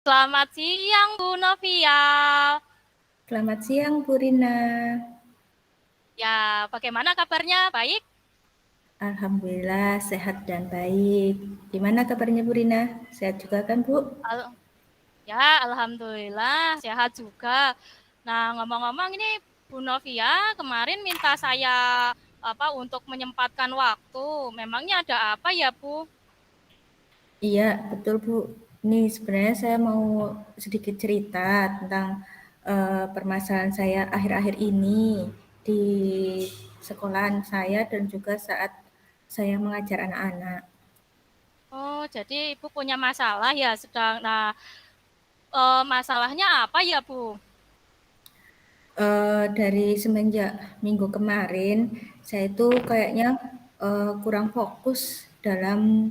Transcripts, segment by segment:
Selamat siang, Bu Novia. Selamat siang, Bu Rina. Ya, bagaimana kabarnya? Baik? Alhamdulillah sehat dan baik. Gimana kabarnya Bu Rina? Sehat juga kan, Bu? Al- ya, Alhamdulillah, sehat juga. Nah, ngomong-ngomong ini Bu Novia kemarin minta saya untuk menyempatkan waktu. Memangnya ada apa ya, Bu? Iya, betul, Bu. Nih, sebenarnya saya mau sedikit cerita tentang permasalahan saya akhir-akhir ini di sekolahan saya dan juga saat saya mengajar anak-anak. Oh, jadi Ibu punya masalah ya sedang. Nah, masalahnya apa ya, Bu? Dari semenjak minggu kemarin, saya itu kayaknya, kurang fokus dalam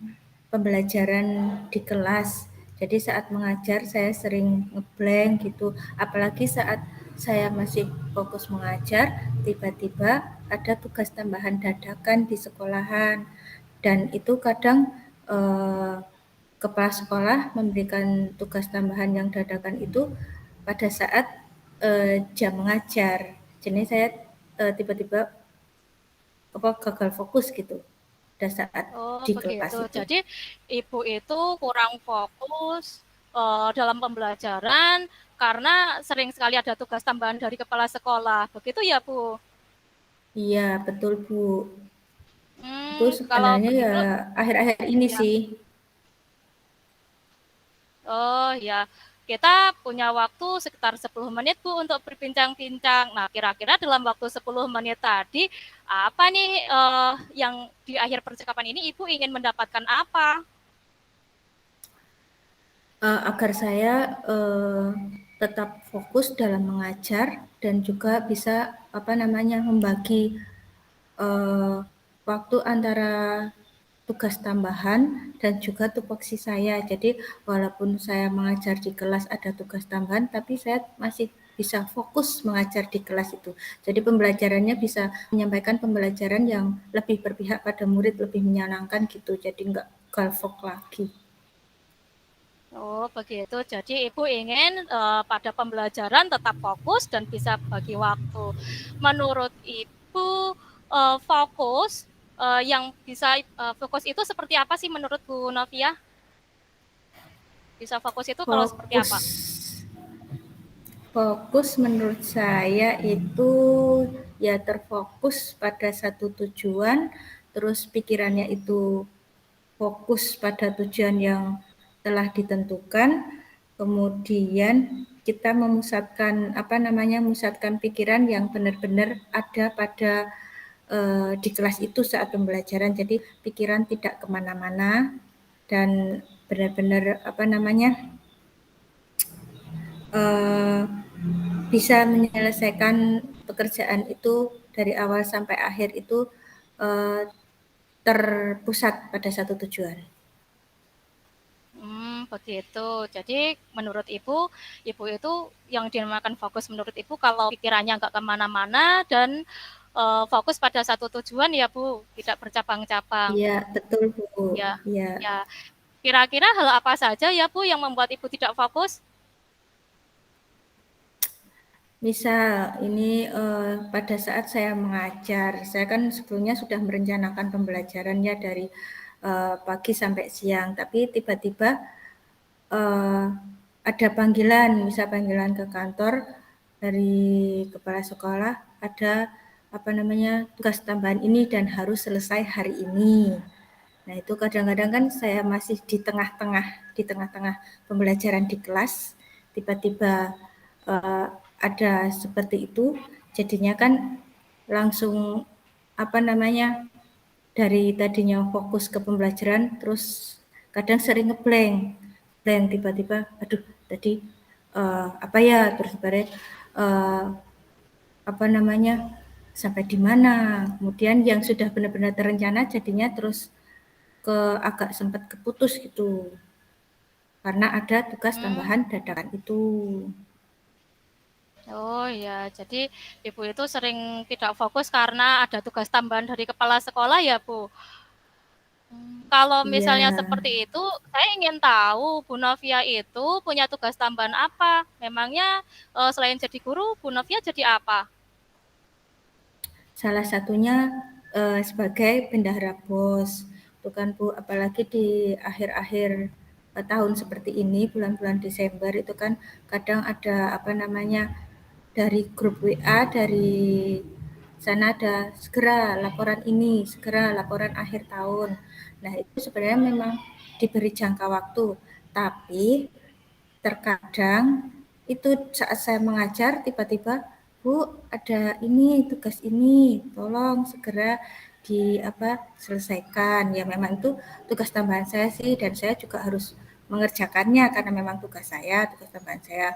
pembelajaran di kelas. Jadi saat mengajar saya sering nge-blank gitu, apalagi saat saya masih fokus mengajar, tiba-tiba ada tugas tambahan dadakan di sekolahan dan itu kadang, eee, kepala sekolah memberikan tugas tambahan yang dadakan itu pada saat jam mengajar. Jadi saya tiba-tiba gagal fokus gitu pada saat Oh, di kelas begitu. itu. Jadi Ibu itu kurang fokus dalam pembelajaran karena sering sekali ada tugas tambahan dari kepala sekolah. Begitu ya, Bu? Iya, betul Bu. Itu Kalau sebenarnya ya begitu, akhir-akhir ini ya. sih. Oh, ya. Kita punya waktu sekitar 10 menit, Bu, untuk berbincang-bincang. Nah, kira-kira dalam waktu 10 menit tadi, apa nih yang di akhir percakapan ini Ibu ingin mendapatkan apa? Agar saya tetap fokus dalam mengajar dan juga bisa apa namanya membagi eh, waktu antara tugas tambahan dan juga tupoksi saya. Jadi walaupun saya mengajar di kelas ada tugas tambahan, tapi saya masih bisa fokus mengajar di kelas itu. Jadi pembelajarannya bisa menyampaikan pembelajaran yang lebih berpihak pada murid, lebih menyenangkan gitu. Jadi nggak galvok lagi. Oh, begitu. Jadi Ibu ingin pada pembelajaran tetap fokus dan bisa bagi waktu. Menurut Ibu, fokus yang bisa fokus itu seperti apa sih menurut Bu Novia? Bisa fokus itu kalau seperti Fokus apa? Fokus menurut saya itu ya terfokus pada satu tujuan, terus pikirannya itu fokus pada tujuan yang telah ditentukan, kemudian kita memusatkan apa namanya, memusatkan pikiran yang benar-benar ada pada di kelas itu saat pembelajaran. Jadi pikiran tidak kemana-mana dan benar-benar apa namanya, eh, bisa menyelesaikan pekerjaan itu dari awal sampai akhir itu eh, terpusat pada satu tujuan. Begitu. Jadi menurut Ibu itu yang dinamakan fokus menurut Ibu kalau pikirannya nggak kemana-mana dan fokus pada satu tujuan ya Bu, tidak bercabang-cabang. Iya, betul Bu. Ya, Iya. ya. Kira-kira hal apa saja ya Bu yang membuat Ibu tidak fokus? Misal ini pada saat saya mengajar, saya kan sebelumnya sudah merencanakan pembelajarannya dari pagi sampai siang, tapi tiba-tiba eh, ada panggilan, misal panggilan ke kantor dari kepala sekolah, ada apa namanya tugas tambahan ini dan harus selesai hari ini. Nah itu kadang-kadang kan saya masih di tengah-tengah pembelajaran di kelas, tiba-tiba eh, ada seperti itu, jadinya kan langsung apa namanya dari tadinya fokus ke pembelajaran terus kadang sering ngeblank blank tiba-tiba aduh tadi apa ya terus bare apa namanya sampai di mana kemudian yang sudah benar-benar terencana jadinya terus ke agak sempat keputus gitu karena ada tugas Hmm, tambahan dadakan itu. oh ya, jadi Ibu itu sering tidak fokus karena ada tugas tambahan dari kepala sekolah ya Bu. Kalau Iya, misalnya seperti itu, saya ingin tahu Bu Novia itu punya tugas tambahan apa? Memangnya selain jadi guru, Bu Novia jadi apa? salah satunya sebagai bendahara BOS. Itu kan Bu, apalagi di akhir-akhir tahun seperti ini, bulan-bulan Desember itu kan kadang ada apa namanya dari grup WA dari sana ada segera laporan ini, segera laporan akhir tahun. Nah, itu sebenarnya memang diberi jangka waktu, tapi terkadang itu saat saya mengajar tiba-tiba, "Bu, ada ini, tugas ini, tolong segera di apa selesaikan." Ya memang itu tugas tambahan saya sih dan saya juga harus mengerjakannya karena memang tugas saya, tugas tambahan saya.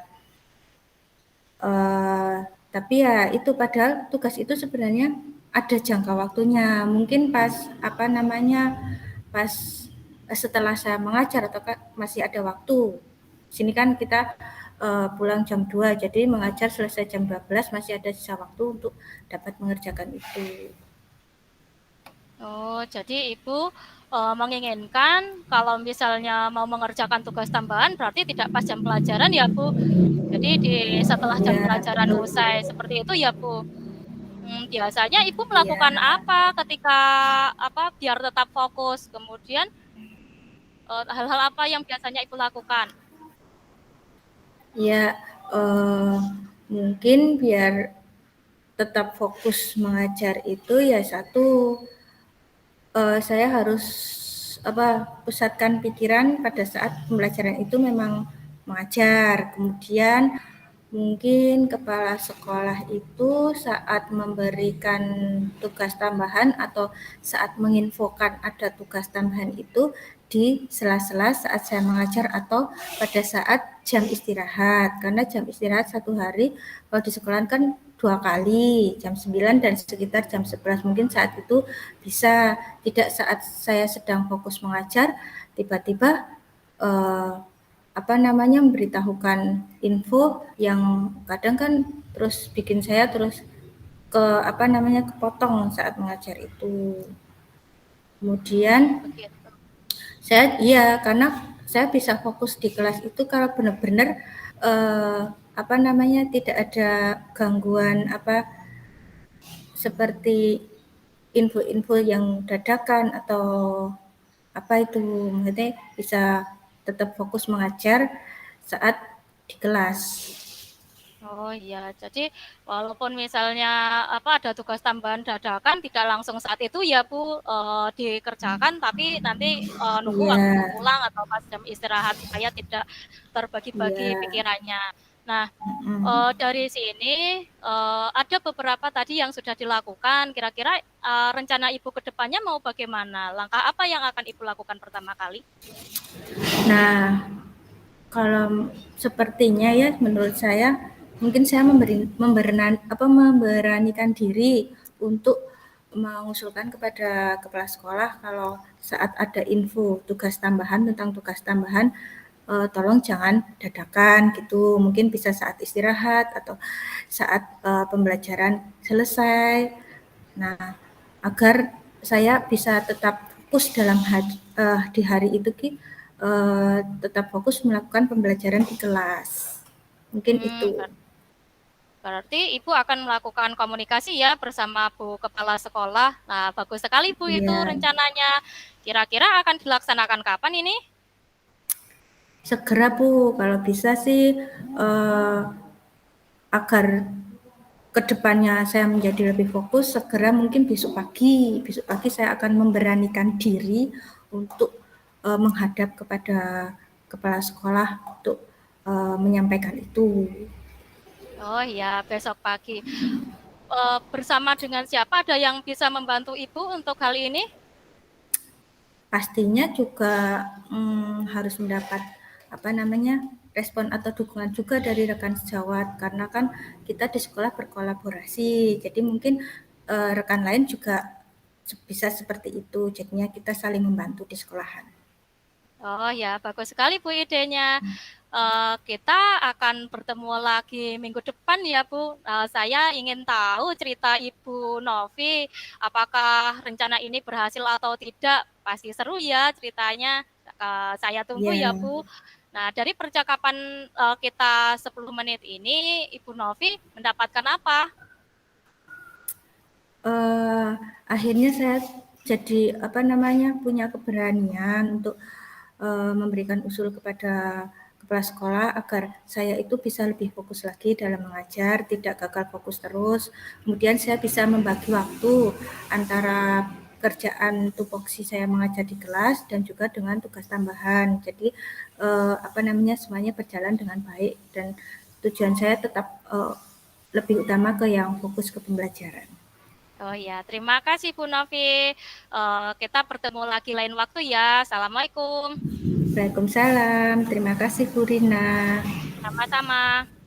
Eee, tapi ya itu padahal tugas itu sebenarnya ada jangka waktunya. Mungkin pas apa namanya, pas setelah saya mengajar atau masih ada waktu. Sini kan kita pulang jam 2, jadi mengajar selesai jam 12 masih ada sisa waktu untuk dapat mengerjakan itu. Oh, jadi Ibu menginginkan kalau misalnya mau mengerjakan tugas tambahan berarti tidak pas jam pelajaran ya, Bu. Jadi setelah jam Ya, pelajaran betul Bu. usai seperti itu ya, Bu. Biasanya Ibu melakukan Iya. apa ketika apa biar tetap fokus? Kemudian hal-hal apa yang biasanya Ibu lakukan? Ya, mungkin biar tetap fokus mengajar itu ya satu, saya harus pusatkan pikiran pada saat pembelajaran itu memang mengajar. Kemudian mungkin kepala sekolah itu saat memberikan tugas tambahan atau saat menginfokan ada tugas tambahan itu di sela-sela saat saya mengajar atau pada saat jam istirahat. Karena jam istirahat satu hari kalau di sekolah kan 2 kali, jam 9 dan sekitar jam 11. Mungkin saat itu bisa, tidak saat saya sedang fokus mengajar, tiba-tiba eh, memberitahukan info yang kadang kan terus bikin saya terus kepotong saat mengajar itu. Kemudian Begitu. karena saya bisa fokus di kelas itu kalau benar-benar tidak ada gangguan seperti info-info yang dadakan atau maksudnya bisa tetap fokus mengajar saat di kelas. Oh iya, jadi walaupun misalnya apa ada tugas tambahan dadakan tidak langsung saat itu ya Bu dikerjakan, tapi nanti nunggu Iya, waktu pulang atau pas jam istirahat supaya tidak terbagi-bagi iya, pikirannya. Nah, mhm. dari sini ada beberapa tadi yang sudah dilakukan. Kira-kira rencana Ibu ke depannya mau bagaimana? Langkah apa yang akan Ibu lakukan pertama kali? Nah, kalau sepertinya ya menurut saya mungkin saya memberanikan diri untuk mengusulkan kepada kepala sekolah kalau saat ada info tugas tambahan tentang tugas tambahan, tolong jangan dadakan gitu, mungkin bisa saat istirahat atau saat, pembelajaran selesai. Nah, agar saya bisa tetap fokus di hari itu tetap fokus melakukan pembelajaran di kelas. Mungkin Hmm, itu. Berarti Ibu akan melakukan komunikasi ya bersama Bu Kepala Sekolah. Nah, bagus sekali Bu itu Iya, rencananya. Kira-kira akan dilaksanakan kapan ini? segera Bu, kalau bisa sih eh, agar kedepannya saya menjadi lebih fokus, segera mungkin besok pagi. Besok pagi saya akan memberanikan diri untuk menghadap kepada kepala sekolah untuk menyampaikan itu. Oh iya, besok pagi. Bersama dengan siapa? Ada yang bisa membantu Ibu untuk hal ini? Pastinya juga harus mendapat respon atau dukungan juga dari rekan sejawat karena kan kita di sekolah berkolaborasi. Jadi mungkin rekan lain juga bisa seperti itu. Jadinya kita saling membantu di sekolahan. Oh ya, bagus sekali Bu idenya. Kita akan bertemu lagi minggu depan ya Bu. Saya ingin tahu cerita Ibu Novi, apakah rencana ini berhasil atau tidak. pasti seru ya ceritanya. Saya tunggu ya, Ya, Bu. Nah, dari percakapan kita 10 menit ini, Ibu Novi mendapatkan apa? eh, akhirnya saya jadi apa namanya punya keberanian untuk memberikan usul kepada kepala sekolah agar saya itu bisa lebih fokus lagi dalam mengajar, tidak gagal fokus terus. Kemudian saya bisa membagi waktu antara kerjaan tupoksi saya mengajar di kelas dan juga dengan tugas tambahan. Jadi apa namanya semuanya berjalan dengan baik dan tujuan saya tetap lebih utama ke yang fokus ke pembelajaran. Oh ya, terima kasih Bu Novi. Kita bertemu lagi lain waktu ya. Assalamualaikum. Waalaikumsalam, terima kasih Bu Rina. Sama-sama.